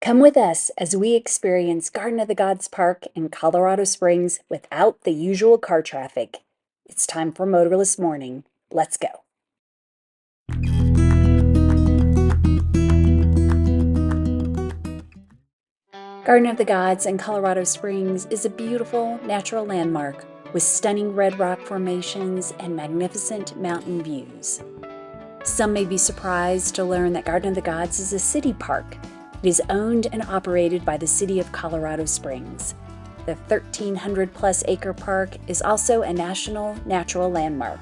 Come with us as we experience Garden of the Gods Park in Colorado Springs without the usual car traffic. It's time for Motorless Morning. Let's go. Garden of the Gods in Colorado Springs is a beautiful natural landmark with stunning red rock formations and magnificent mountain views. Some may be surprised to learn that Garden of the Gods is a city park. It is owned and operated by the city of Colorado Springs. The 1,300-plus acre park is also a National Natural Landmark,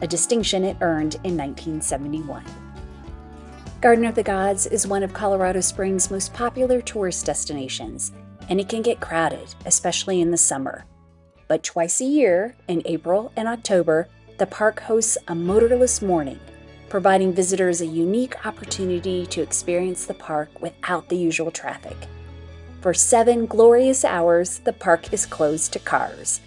a distinction it earned in 1971. Garden of the Gods is one of Colorado Springs' most popular tourist destinations, and it can get crowded, especially in the summer. But twice a year, in April and October, the park hosts a motorless morning, providing visitors a unique opportunity to experience the park without the usual traffic. For 7 glorious hours, the park is closed to cars.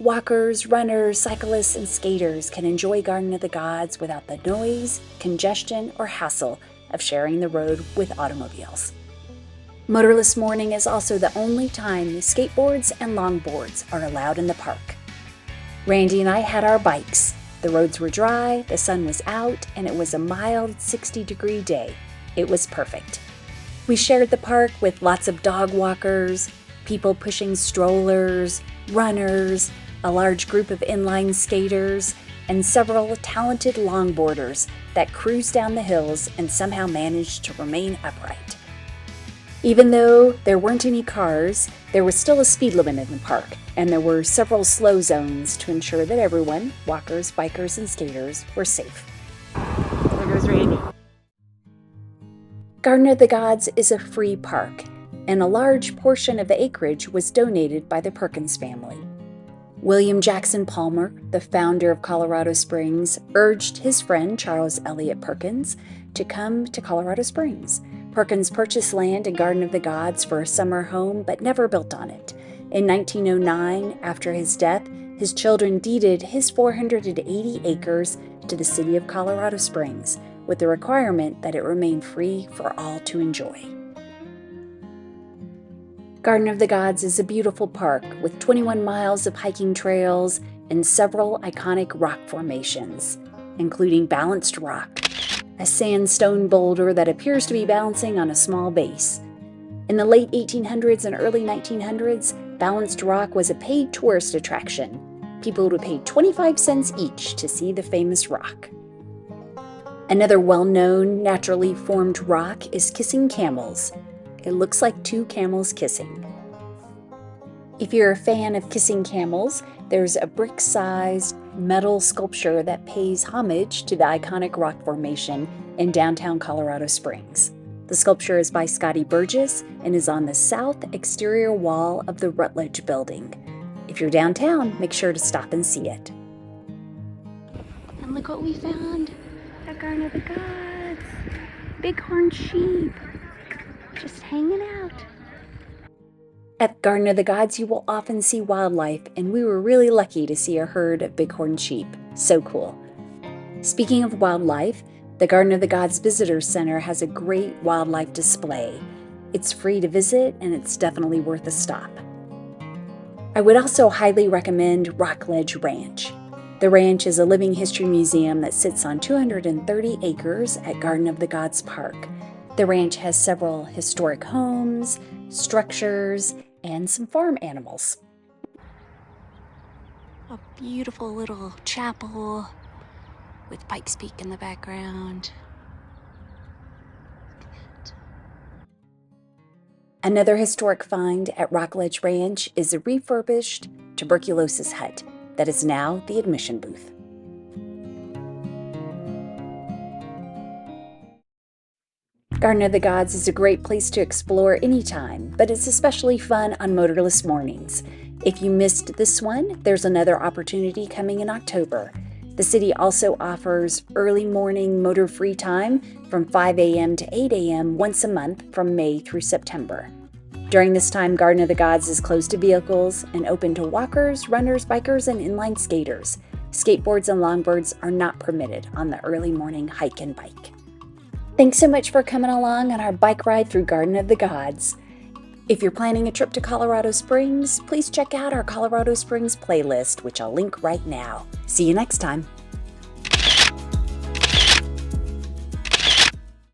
Walkers, runners, cyclists, and skaters can enjoy Garden of the Gods without the noise, congestion, or hassle of sharing the road with automobiles. Motorless morning is also the only time skateboards and longboards are allowed in the park. Randy and I had our bikes. The roads were dry, the sun was out, and it was a mild 60-degree day. It was perfect. We shared the park with lots of dog walkers, people pushing strollers, runners, a large group of inline skaters, and several talented longboarders that cruised down the hills and somehow managed to remain upright. Even though there weren't any cars, there was still a speed limit in the park, and there were several slow zones to ensure that everyone, walkers, bikers, and skaters, were safe. There goes Randy. Garden of the Gods is a free park, and a large portion of the acreage was donated by the Perkins family. William Jackson Palmer, the founder of Colorado Springs, urged his friend Charles Elliott Perkins to come to Colorado Springs. Perkins purchased land in Garden of the Gods for a summer home but never built on it. In 1909, after his death, his children deeded his 480 acres to the city of Colorado Springs, with the requirement that it remain free for all to enjoy. Garden of the Gods is a beautiful park with 21 miles of hiking trails and several iconic rock formations, including Balanced Rock, a sandstone boulder that appears to be balancing on a small base. In the late 1800s and early 1900s, Balanced Rock was a paid tourist attraction. People would pay 25 cents each to see the famous rock. Another well-known naturally formed rock is Kissing Camels. It looks like 2 camels kissing. If you're a fan of Kissing Camels, there's a brick-sized metal sculpture that pays homage to the iconic rock formation in downtown Colorado Springs. The sculpture is by Scotty Burgess and is on the south exterior wall of the Rutledge building. If you're downtown, make sure to stop and see it. And look what we found at Garden of the Gods. Bighorn sheep. Just hanging out. At Garden of the Gods, you will often see wildlife, and we were really lucky to see a herd of bighorn sheep. So cool. Speaking of wildlife, the Garden of the Gods Visitor Center has a great wildlife display. It's free to visit, and it's definitely worth a stop. I would also highly recommend Rockledge Ranch. The ranch is a living history museum that sits on 230 acres at Garden of the Gods Park. The ranch has several historic homes, structures, and some farm animals. A beautiful little chapel with Pikes Peak in the background. Another historic find at Rockledge Ranch is a refurbished tuberculosis hut that is now the admission booth. Garden of the Gods is a great place to explore anytime, but it's especially fun on motorless mornings. If you missed this one, there's another opportunity coming in October. The city also offers early morning motor free time from 5 a.m. to 8 a.m. once a month from May through September. During this time, Garden of the Gods is closed to vehicles and open to walkers, runners, bikers, and inline skaters. Skateboards and longboards are not permitted on the early morning hike and bike. Thanks so much for coming along on our bike ride through Garden of the Gods. If you're planning a trip to Colorado Springs, please check out our Colorado Springs playlist, which I'll link right now. See you next time.